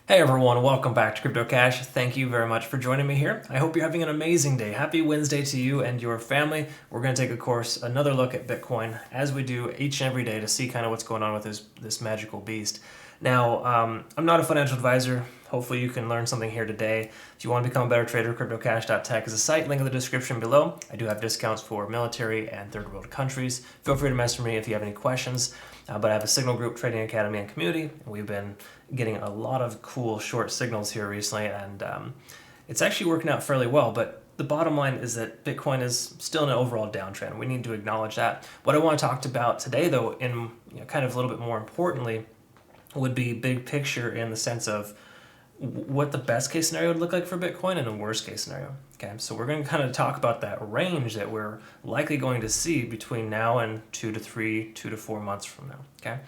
Hey everyone, welcome back to CryptoCache. Thank you very much for joining me here. I hope you're having an amazing day. Happy Wednesday to you and your family. We're going to take, of course, another look at Bitcoin as we do each and every day to see kind of what's going on with this magical beast. Now, I'm not a financial advisor. Hopefully you can learn something here today. If you want to become a better trader, CryptoCache.tech is a site, link in the description below. I do have discounts for military and third world countries. Feel free to message me if you have any questions. But I have a signal group, trading academy, and community. And we've been getting a lot of cool short signals here recently, and it's actually working out fairly well. But the bottom line is that Bitcoin is still in an overall downtrend. We need to acknowledge that. What I want to talk about today, though, in kind of a little bit more importantly, would be big picture in the sense of what the best case scenario would look like for Bitcoin and a worst case scenario. Okay, so we're going to kind of talk about that range that we're likely going to see between now and 2 to 4 months from now. Okay,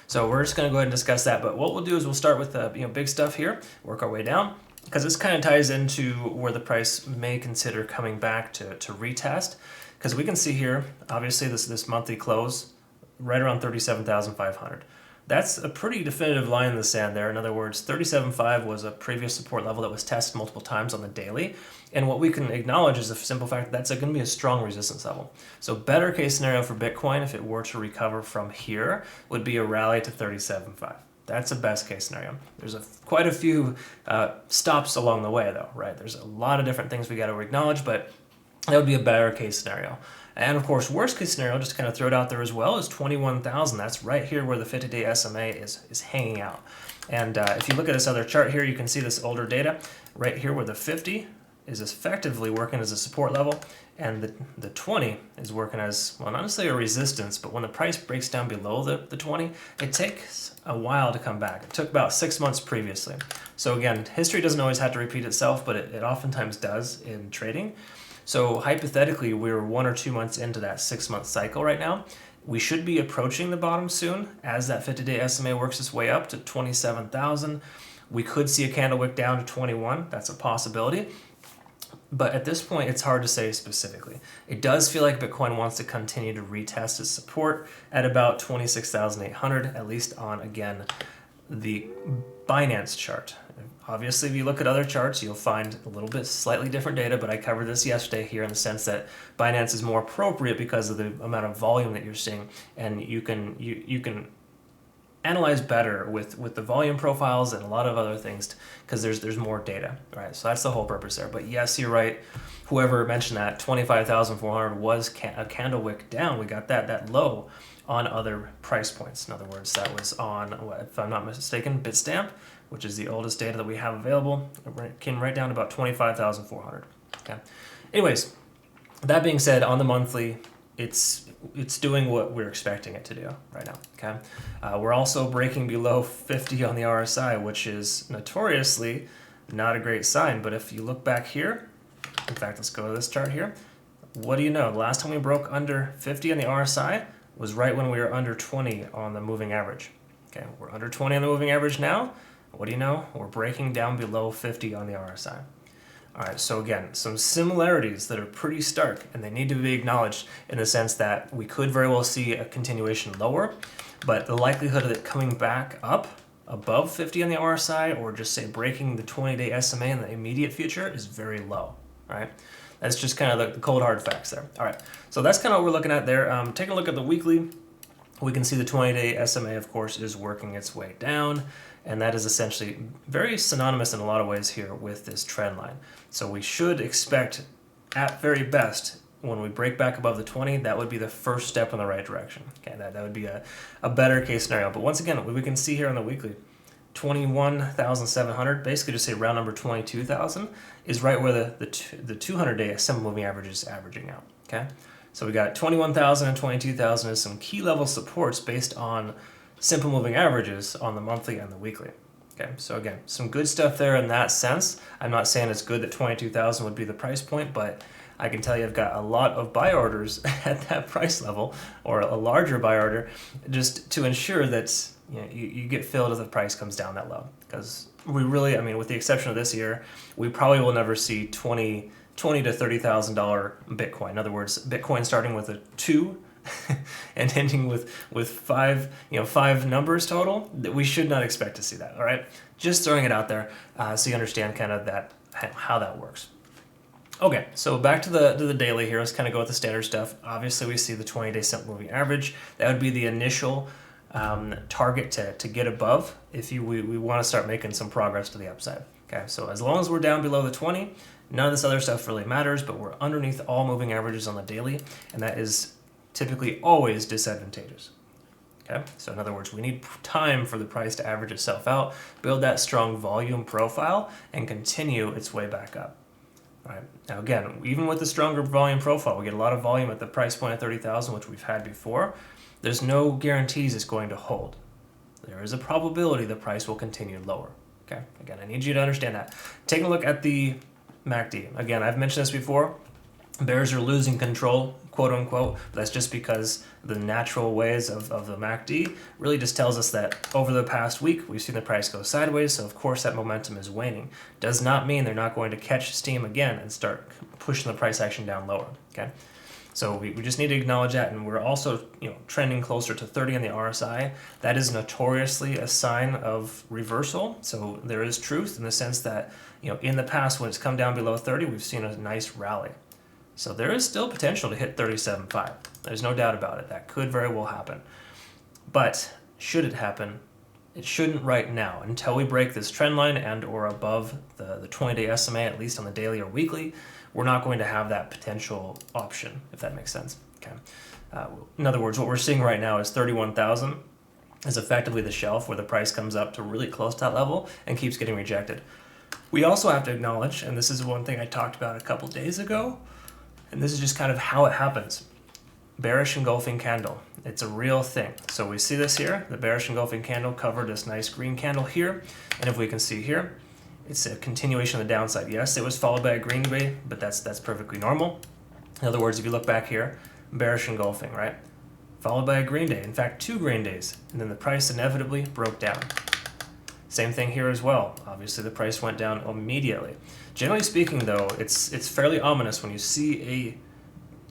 so we're just going to go ahead and discuss that. But what we'll do is we'll start with the big stuff here, work our way down, because this kind of ties into where the price may consider coming back to retest. Because we can see here, obviously this monthly close right around 37,500. That's a pretty definitive line in the sand there. In other words, 37.5 was a previous support level that was tested multiple times on the daily. And what we can acknowledge is the simple fact that that's going to be a strong resistance level. So better case scenario for Bitcoin, if it were to recover from here, would be a rally to 37.5. That's a best case scenario. There's quite a few stops along the way, though, right? There's a lot of different things we got to acknowledge, but that would be a better case scenario. And of course, worst case scenario, just to kind of throw it out there as well, is 21,000. That's right here where the 50-day SMA is hanging out. And if you look at this other chart here, you can see this older data right here where the 50 is effectively working as a support level, and the 20 is working as, well, not necessarily a resistance, but when the price breaks down below the 20, it takes a while to come back. It took about 6 months previously. So again, history doesn't always have to repeat itself, but it oftentimes does in trading. So hypothetically, we're 1 or 2 months into that 6-month cycle right now. We should be approaching the bottom soon as that 50-day SMA works its way up to 27,000. We could see a candle wick down to 21. That's a possibility. But at this point, it's hard to say specifically. It does feel like Bitcoin wants to continue to retest its support at about 26,800, at least on, again, the Binance chart. Obviously, if you look at other charts, you'll find a little bit slightly different data, but I covered this yesterday here in the sense that Binance is more appropriate because of the amount of volume that you're seeing, and you can analyze better with the volume profiles and a lot of other things because there's more data, right? So that's the whole purpose there. But yes, you're right. Whoever mentioned that 25,400 was a candle wick down. We got that low on other price points. In other words, that was on, if I'm not mistaken, Bitstamp, which is the oldest data that we have available. It came right down to about 25,400. Okay. Anyways, that being said, on the monthly, it's doing what we're expecting it to do right now. Okay. We're also breaking below 50 on the RSI, which is notoriously not a great sign. But if you look back here, in fact, let's go to this chart here. What do you know? The last time we broke under 50 on the RSI was right when we were under 20 on the moving average. Okay, we're under 20 on the moving average now. What do you know? We're breaking down below 50 on the RSI. All right, so again, some similarities that are pretty stark, and they need to be acknowledged in the sense that we could very well see a continuation lower, but the likelihood of it coming back up above 50 on the RSI, or just say breaking the 20-day SMA in the immediate future, is very low, right? That's just kind of the cold hard facts there. All right, so that's kind of what we're looking at there. Taking a look at the weekly, we can see the 20-day SMA, of course, is working its way down, and that is essentially very synonymous in a lot of ways here with this trend line. So we should expect, at very best, when we break back above the 20, that would be the first step in the right direction. Okay, that would be a better case scenario. But once again, what we can see here on the weekly, 21,700, basically just say round number 22,000, is right where the 200-day simple moving average is averaging out. Okay, so we got 21,000 and 22,000 as some key level supports based on simple moving averages on the monthly and the weekly. Okay, so again, some good stuff there in that sense. I'm not saying it's good that 22,000 would be the price point, but I can tell you I've got a lot of buy orders at that price level, or a larger buy order, just to ensure that you get filled if the price comes down that low. Because we really, I mean, with the exception of this year, we probably will never see $20,000 to $30,000 Bitcoin. In other words, Bitcoin starting with a 2 and ending with five numbers total, we should not expect to see that. All right, just throwing it out there so you understand kind of how that works. Okay, so back to the daily here. Let's kind of go with the standard stuff. Obviously, we see the 20-day simple moving average. That would be the initial target to get above if we want to start making some progress to the upside. Okay, so as long as we're down below the 20, none of this other stuff really matters, but we're underneath all moving averages on the daily, and that is typically always disadvantageous. Okay, so in other words, we need time for the price to average itself out, build that strong volume profile, and continue its way back up. All right. Now again, even with the stronger volume profile, we get a lot of volume at the price point of 30,000, which we've had before. There's no guarantees it's going to hold. There is a probability the price will continue lower. Okay, again, I need you to understand that. Taking a look at the MACD. Again, I've mentioned this before. Bears are losing control, quote unquote, but that's just because the natural ways of the MACD really just tells us that over the past week, we've seen the price go sideways, so of course that momentum is waning. Does not mean they're not going to catch steam again and start pushing the price action down lower, okay? So we just need to acknowledge that, and we're also trending closer to 30 on the RSI. That is notoriously a sign of reversal, so there is truth in the sense that in the past when it's come down below 30, we've seen a nice rally. So there is still potential to hit 37.5. There's no doubt about it. That could very well happen. But should it happen, it shouldn't right now. Until we break this trend line and or above the 20-day SMA, at least on the daily or weekly, we're not going to have that potential option, if that makes sense. Okay. In other words, what we're seeing right now is 31,000 is effectively the shelf where the price comes up to really close to that level and keeps getting rejected. We also have to acknowledge, and this is one thing I talked about a couple days ago, and this is just kind of how it happens. Bearish engulfing candle. It's a real thing. So we see this here. The bearish engulfing candle covered this nice green candle here. And if we can see here, it's a continuation of the downside. Yes, it was followed by a green day, but that's perfectly normal. In other words, if you look back here, bearish engulfing, right? Followed by a green day. In fact, 2 green days. And then the price inevitably broke down. Same thing here as well. Obviously, the price went down immediately. Generally speaking, though, it's fairly ominous when you see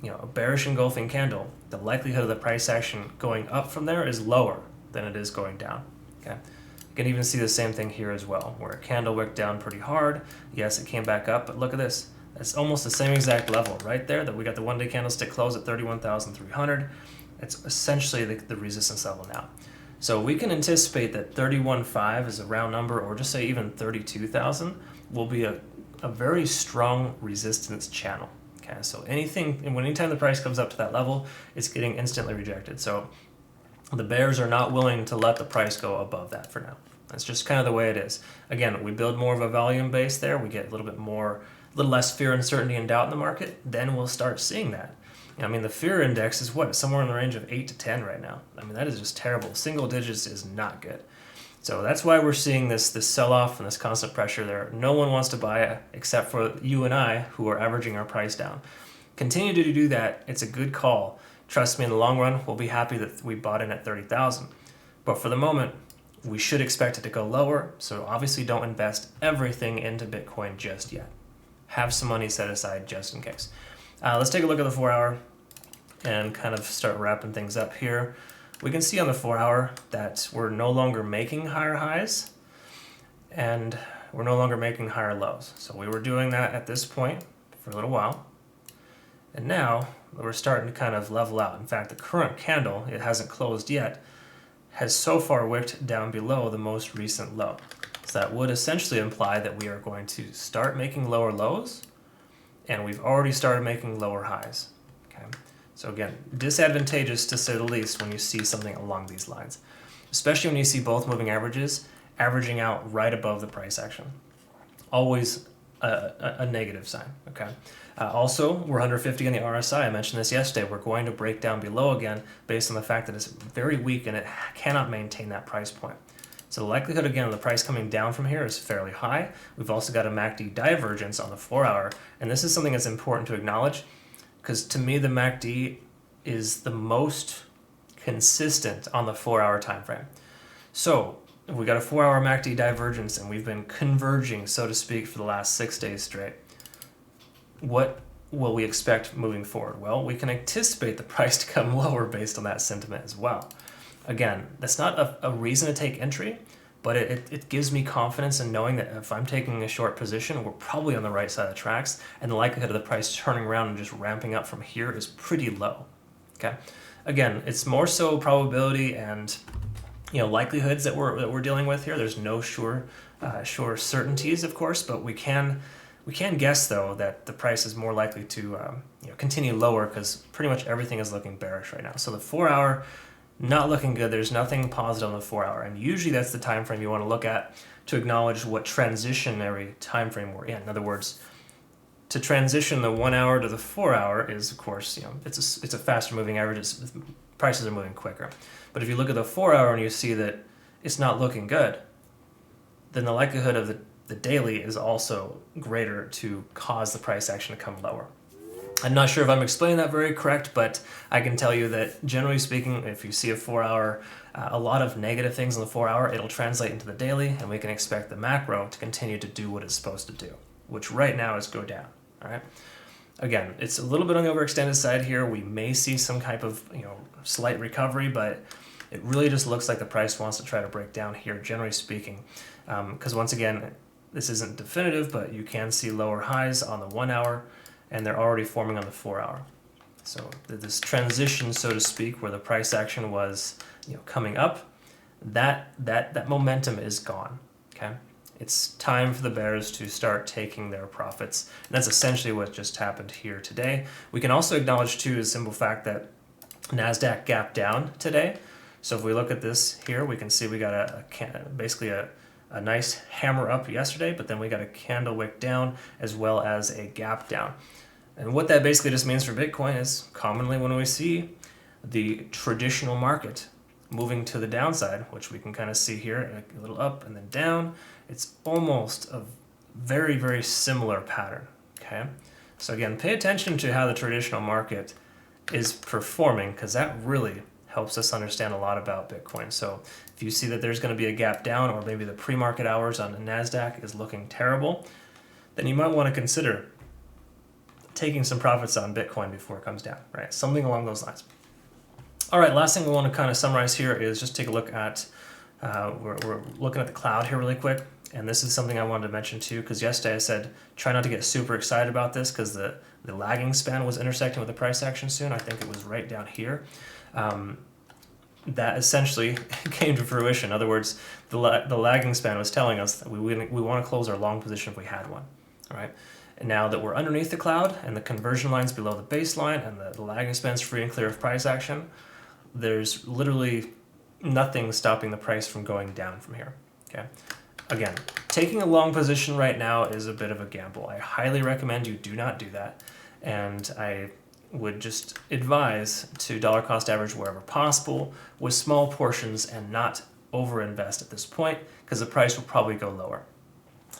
a bearish engulfing candle. The likelihood of the price action going up from there is lower than it is going down. Okay, you can even see the same thing here as well, where a candle wicked down pretty hard. Yes, it came back up, but look at this. That's almost the same exact level right there. That we got the 1-day candlestick close at 31,300. It's essentially the resistance level now. So we can anticipate that 31.5 is a round number, or just say even 32,000 will be a very strong resistance channel. Okay, so anytime the price comes up to that level, it's getting instantly rejected. So the bears are not willing to let the price go above that for now. That's just kind of the way it is. Again, we build more of a volume base there. We get a little less fear, uncertainty, and doubt in the market. Then we'll start seeing that. I mean, the fear index is what? Somewhere in the range of 8 to 10 right now. I mean, that is just terrible. Single digits is not good. So that's why we're seeing this sell-off and this constant pressure there. No one wants to buy it except for you and I, who are averaging our price down. Continue to do that. It's a good call. Trust me, in the long run, we'll be happy that we bought in at 30,000. But for the moment, we should expect it to go lower. So obviously don't invest everything into Bitcoin just yet. Have some money set aside just in case. Let's take a look at the 4-hour and kind of start wrapping things up here. We can see on the 4-hour that we're no longer making higher highs and we're no longer making higher lows. So we were doing that at this point for a little while. And now we're starting to kind of level out. In fact, the current candle, it hasn't closed yet, has so far wicked down below the most recent low. So that would essentially imply that we are going to start making lower lows, and we've already started making lower highs. Okay. So again, disadvantageous to say the least when you see something along these lines, especially when you see both moving averages averaging out right above the price action. Always a negative sign. Okay. Also, we're under 50 on the RSI. I mentioned this yesterday. We're going to break down below again based on the fact that it's very weak and it cannot maintain that price point. So the likelihood, again, of the price coming down from here is fairly high. We've also got a MACD divergence on the 4-hour, and this is something that's important to acknowledge because to me the MACD is the most consistent on the 4-hour time frame. So if we got a 4-hour MACD divergence and we've been converging, so to speak, for the last 6 days straight, what will we expect moving forward? Well, we can anticipate the price to come lower based on that sentiment as well. Again, that's not a reason to take entry, but it gives me confidence in knowing that if I'm taking a short position, we're probably on the right side of the tracks, and the likelihood of the price turning around and just ramping up from here is pretty low. Okay, again, it's more so probability and likelihoods that we're dealing with here. There's no sure certainties, of course, but we can guess though that the price is more likely to continue lower because pretty much everything is looking bearish right now. So the 4 hour, not looking good. There's nothing positive on the 4 hour, and usually that's the time frame you want to look at to acknowledge what transitionary time frame we're in. In other words, to transition the 1 hour to the 4 hour is, of course, it's a faster moving average. Prices are moving quicker. But if you look at the 4 hour and you see that it's not looking good, then the likelihood of the daily is also greater to cause the price action to come lower. I'm not sure if I'm explaining that very correct, but I can tell you that generally speaking, if you see a 4 hour, a lot of negative things in the 4 hour, it'll translate into the daily, and we can expect the macro to continue to do what it's supposed to do, which right now is go down. All right. Again, it's a little bit on the overextended side here. We may see some type of slight recovery, but it really just looks like the price wants to try to break down here, generally speaking, because once again, this isn't definitive, but you can see lower highs on the 1 hour, and they're already forming on the 4 hour. So this transition, so to speak, where the price action was coming up, that momentum is gone. Okay, it's time for the bears to start taking their profits, and that's essentially what just happened here today. We can also acknowledge too the simple fact that NASDAQ gapped down today. So if we look at this here, we can see we got basically a nice hammer up yesterday, but then we got a candle wick down as well as a gap down. And what that basically just means for Bitcoin is commonly when we see the traditional market moving to the downside, which we can kind of see here, a little up and then down, it's almost a very, very similar pattern. Okay, so again, pay attention to how the traditional market is performing, because that really helps us understand a lot about Bitcoin. So if you see that there's going to be a gap down, or maybe the pre-market hours on the NASDAQ is looking terrible, then you might want to consider taking some profits on Bitcoin before it comes down, right? Something along those lines. All right, last thing we want to kind of summarize here is just take a look at, we're looking at the cloud here really quick. And this is something I wanted to mention too, because yesterday I said, try not to get super excited about this because the lagging span was intersecting with the price action soon. I think it was right down here. That essentially came to fruition. In other words, the lagging span was telling us that we want to close our long position if we had one. All right. And now that we're underneath the cloud and the conversion line's below the baseline and the lagging span's free and clear of price action, there's literally nothing stopping the price from going down from here. Okay. Again, taking a long position right now is a bit of a gamble. I highly recommend you do not do that. And I would just advise to dollar cost average wherever possible with small portions and not overinvest at this point, because the price will probably go lower.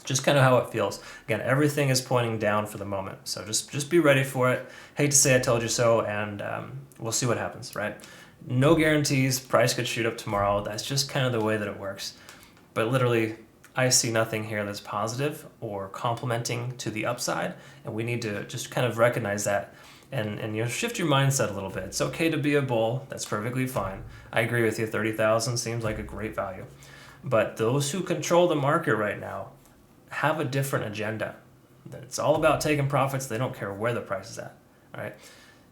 Just kind of how it feels. Again, everything is pointing down for the moment. So just be ready for it. Hate to say I told you so, and we'll see what happens, right? No guarantees. Price could shoot up tomorrow. That's just kind of the way that it works. But literally, I see nothing here that's positive or complementing to the upside, and we need to just kind of recognize that and shift your mindset a little bit. It's okay to be a bull. That's perfectly fine. I agree with you. 30,000 seems like a great value. But those who control the market right now have a different agenda. It's all about taking profits. They don't care where the price is at. All right.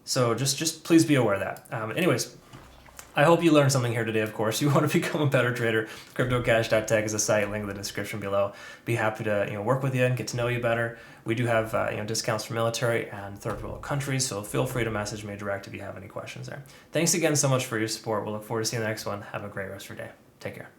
So just please be aware of that. Anyways, I hope you learned something here today, of course. You want to become a better trader, CryptoCache.tech is a site, link in the description below. Be happy to work with you and get to know you better. We do have discounts for military and third world countries, so feel free to message me direct if you have any questions there. Thanks again so much for your support. We'll look forward to seeing you in the next one. Have a great rest of your day. Take care.